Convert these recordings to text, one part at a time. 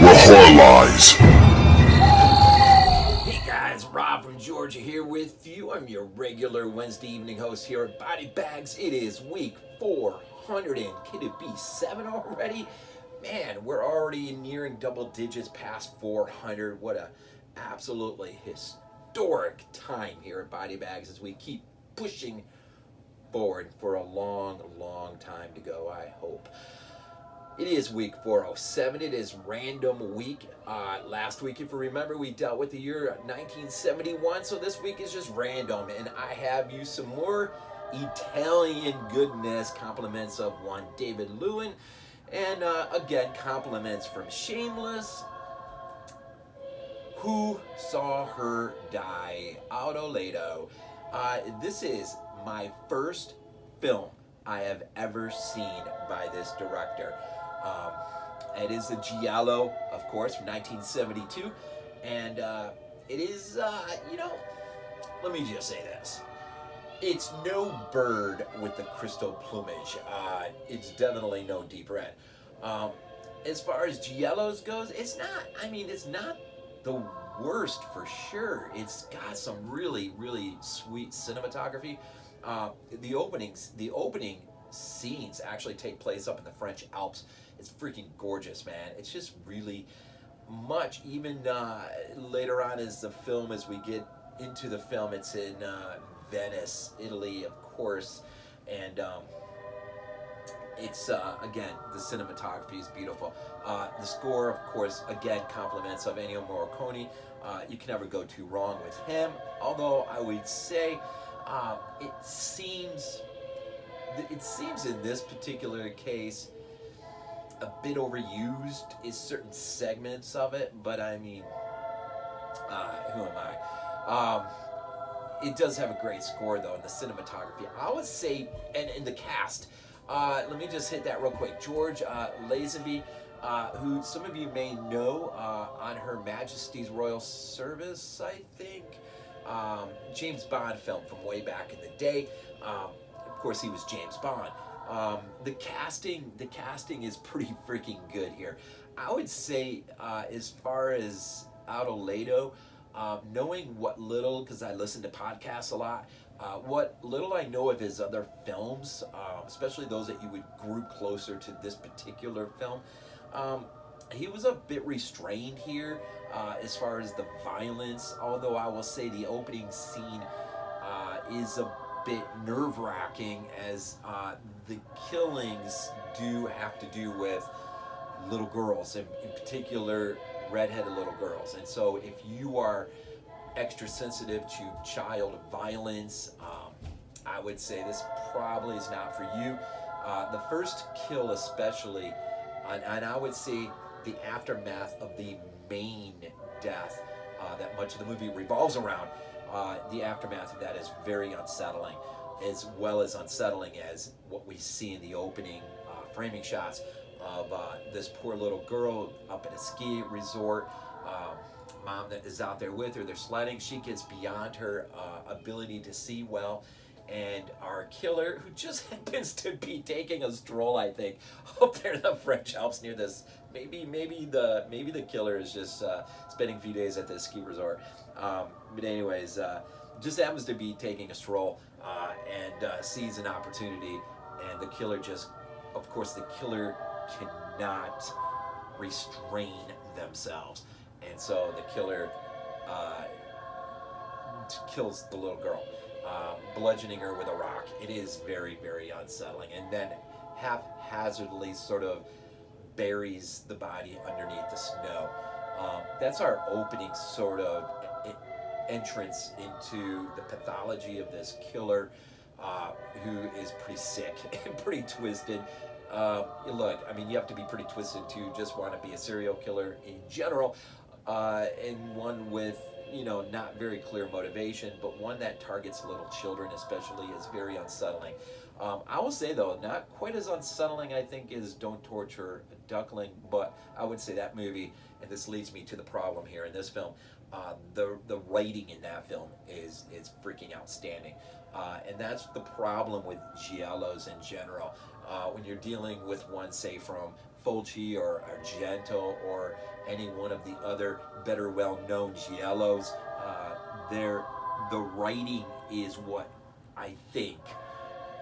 where horror lies. Hey guys, Rob from Georgia here with you. I'm your regular Wednesday evening host here at BodyBags. It is week 400 and could it be 7 already? Man, we're already nearing double digits past 400. What a absolutely historic time here at BodyBags as we keep pushing forward for a long, long time to go, I hope. It is week 407. It is random week. Last week, if you remember, we dealt with the year 1971. So this week is just random. And I have you some more Italian goodness. Compliments of one David Lewin. And again, compliments from Shameless. Who saw her die? Aldo, Lado. This is my first film I have ever seen by this director. It is the Giallo, of course, from 1972, and it is, let me just say this. It's no bird with the crystal plumage. It's definitely no deep red. As far as Giallos goes, it's not the worst for sure. It's got some really, really sweet cinematography. The opening scenes actually take place up in the French Alps. It's freaking gorgeous, man. It's just really much. Even later on as we get into the film, it's in Venice, Italy, of course. And it's, again, the cinematography is beautiful. The score, of course, again, compliments of Ennio Morricone. You can never go too wrong with him. Although I would say it seems in this particular case a bit overused in certain segments of it, but I mean, who am I? It does have a great score though, and the cinematography. I would say, and in the cast, let me just hit that real quick. George Lazenby, who some of you may know on Her Majesty's Royal Service, I think. James Bond film from way back in the day. Of course, he was James Bond. The casting is pretty freaking good here. I would say, as far as Aldo Lado, knowing what little, because I listen to podcasts a lot, what little I know of his other films, especially those that you would group closer to this particular film, he was a bit restrained here as far as the violence, although I will say the opening scene is a bit nerve-wracking as the killings do have to do with little girls, in particular redheaded little girls. And so if you are extra sensitive to child violence, I would say this probably is not for you. The first kill especially, and I would say the aftermath of the main death that much of the movie revolves around, the aftermath of that is very unsettling, as well as unsettling as what we see in the opening framing shots of this poor little girl up at a ski resort. Mom that is out there with her, they're sledding. She gets beyond her ability to see well, and our killer, who just happens to be taking a stroll, I think, up there in the French Alps near this. Maybe the killer is just spending a few days at this ski resort. But anyways, just happens to be taking a stroll and sees an opportunity, and the killer of course, the killer cannot restrain themselves, and so the killer kills the little girl, bludgeoning her with a rock. It is very, very unsettling, and then haphazardly sort of buries the body underneath the snow. That's our opening sort of entrance into the pathology of this killer, who is pretty sick and pretty twisted. Look, I mean, you have to be pretty twisted to just want to be a serial killer in general, and one with, not very clear motivation, but one that targets little children especially is very unsettling. I will say, though, not quite as unsettling, I think, as Don't Torture a Duckling, but I would say that movie, and this leads me to the problem here in this film, the writing in that film is freaking outstanding. And that's the problem with giallos in general. When you're dealing with one, say, from Fulci or Argento or any one of the other better well-known giallos. The writing is what I think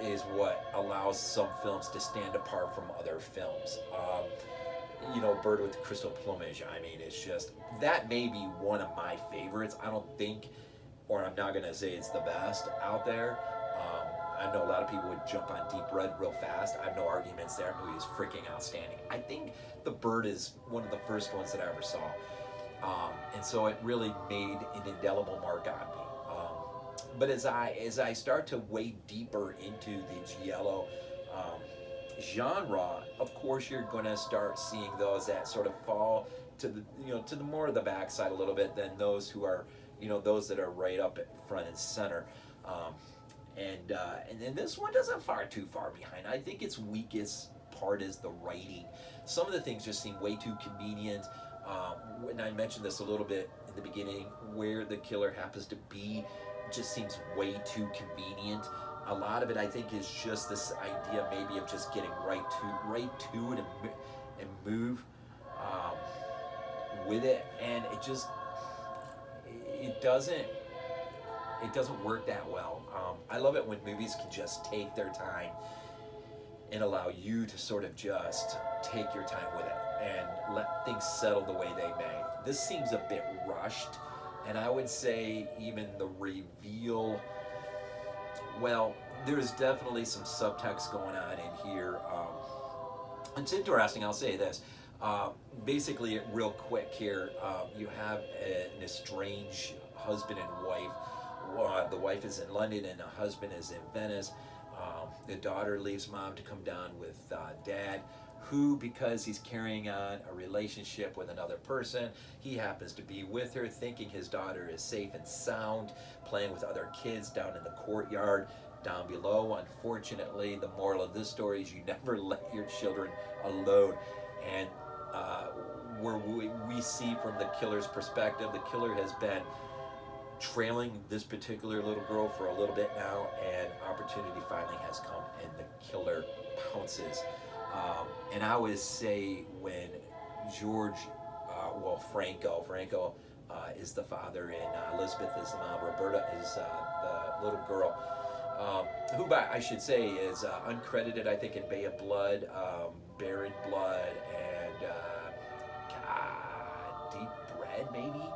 is what allows some films to stand apart from other films. Bird with Crystal Plumage, I mean, it's just, that may be one of my favorites. I don't think, or I'm not going to say it's the best out there. I know a lot of people would jump on Deep Red real fast. I have no arguments there. That movie is freaking outstanding. I think The Bird is one of the first ones that I ever saw. And so it really made an indelible mark on me. But as I start to wade deeper into the giallo genre, of course you're going to start seeing those that sort of fall to the more of the backside a little bit than those who are, those that are right up at front and center. And then this one doesn't far too far behind. I think its weakest part is the writing. Some of the things just seem way too convenient. When I mentioned this a little bit in the beginning, where the killer happens to be just seems way too convenient. A lot of it, I think, is just this idea maybe of just getting right to it and move with it, and it doesn't work that well. I love it when movies can just take their time and allow you to sort of just take your time with it and let things settle the way they may. This seems a bit rushed, and I would say even the reveal, well, there's definitely some subtext going on in here. It's interesting, I'll say this. Basically, real quick here, you have an estranged husband and wife. The wife is in London and the husband is in Venice. The daughter leaves mom to come down with dad, who, because he's carrying on a relationship with another person, he happens to be with her, thinking his daughter is safe and sound, playing with other kids down in the courtyard down below. Unfortunately, the moral of this story is you never let your children alone. And where we see from the killer's perspective, the killer has been trailing this particular little girl for a little bit now, and opportunity finally has come, and the killer pounces. And I would say when Franco is the father, and Elizabeth is the mom, Roberta is the little girl, who I should say is uncredited, I think, in Bay of Blood, Buried Blood, and Deep Red, maybe?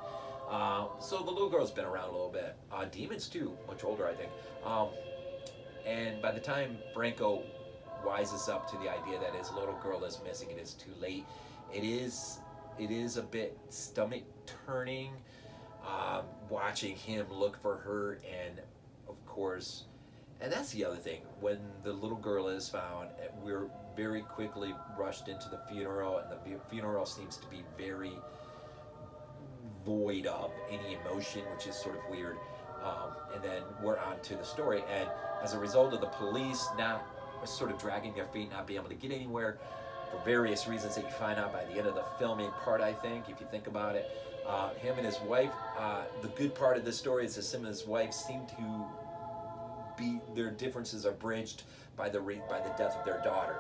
So the little girl's been around a little bit. Demons too, much older, I think. And by the time Franco wises up to the idea that his little girl is missing, it is too late. It is a bit stomach turning, watching him look for her, and of course, and that's the other thing, when the little girl is found, we're very quickly rushed into the funeral, and the funeral seems to be very void of any emotion, which is sort of weird. And then we're on to the story, and as a result of the police not sort of dragging their feet, not being able to get anywhere for various reasons that you find out by the end of the filming part, I think, if you think about it, him and his wife, the good part of this story is that him and his wife seem to be, their differences are bridged by the death of their daughter.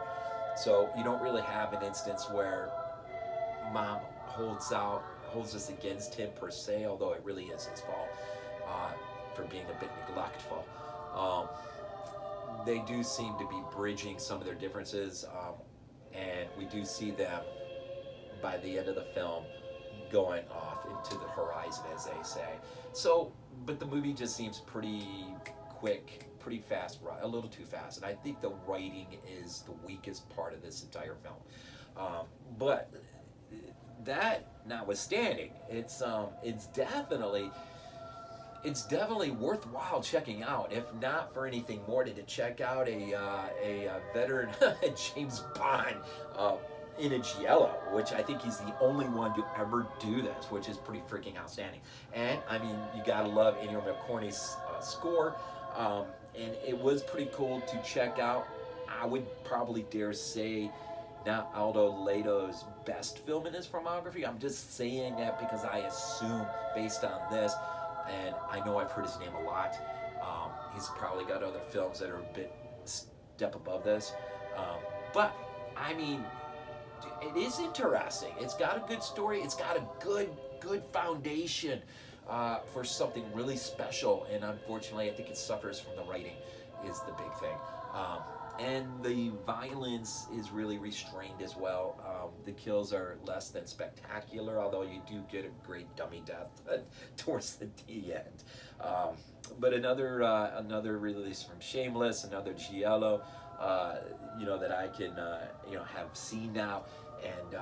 So you don't really have an instance where mom holds this against him per se, although it really is his fault for being a bit neglectful. They do seem to be bridging some of their differences, and we do see them by the end of the film going off into the horizon, as they say. So, but the movie just seems pretty quick, pretty fast, a little too fast, and I think the writing is the weakest part of this entire film. But that notwithstanding, it's definitely worthwhile checking out, if not for anything more than to check out a veteran James Bond in a giallo, which I think he's the only one to ever do this, which is pretty freaking outstanding. And I mean, you gotta love Ennio Morricone's score, and it was pretty cool to check out. I would probably dare say not Aldo Lado's best film in his filmography. I'm just saying that because I assume, based on this, and I know I've heard his name a lot, he's probably got other films that are a bit step above this, but I mean, it is interesting. It's got a good story. It's got a good foundation for something really special. And unfortunately, I think it suffers from the writing is the big thing. And the violence is really restrained as well. The kills are less than spectacular, although you do get a great dummy death towards the end. But another release from Shameless, another giallo, that I can have seen now, and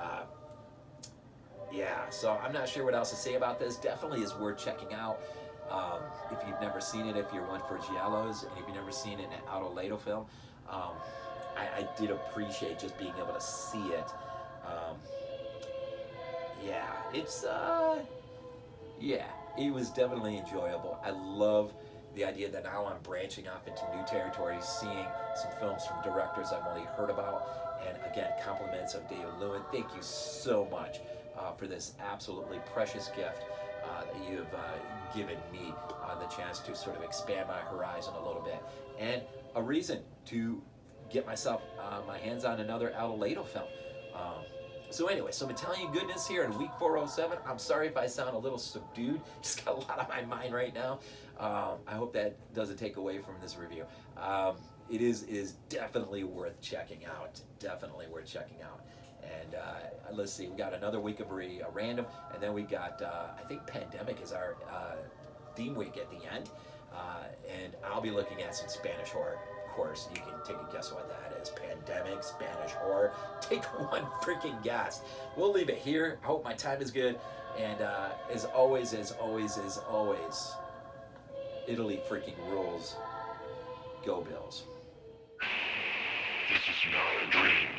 yeah. So I'm not sure what else to say about this. Definitely is worth checking out. If you've never seen it, if you're one for giallos, and if you've never seen an Adolfo film, I did appreciate just being able to see it. It was definitely enjoyable. I love the idea that now I'm branching off into new territories, seeing some films from directors I've only heard about. And again, compliments of David Lewin. Thank you so much for this absolutely precious gift that you've given me the chance to sort of expand my horizon a little bit, and a reason to get myself my hands on another Aldo film. So anyway, some Italian goodness here in week 407. I'm sorry if I sound a little subdued. Just got a lot on my mind right now. I hope that doesn't take away from this review. It is definitely worth checking out. Definitely worth checking out. And let's see, we got another week of random, and then we got, I think Pandemic is our theme week at the end. And I'll be looking at some Spanish horror. Of course, you can take a guess what that is. Pandemic, Spanish horror. Take one freaking guess. We'll leave it here. I hope my time is good. And as always, Italy freaking rules. Go Bills. This is not a dream.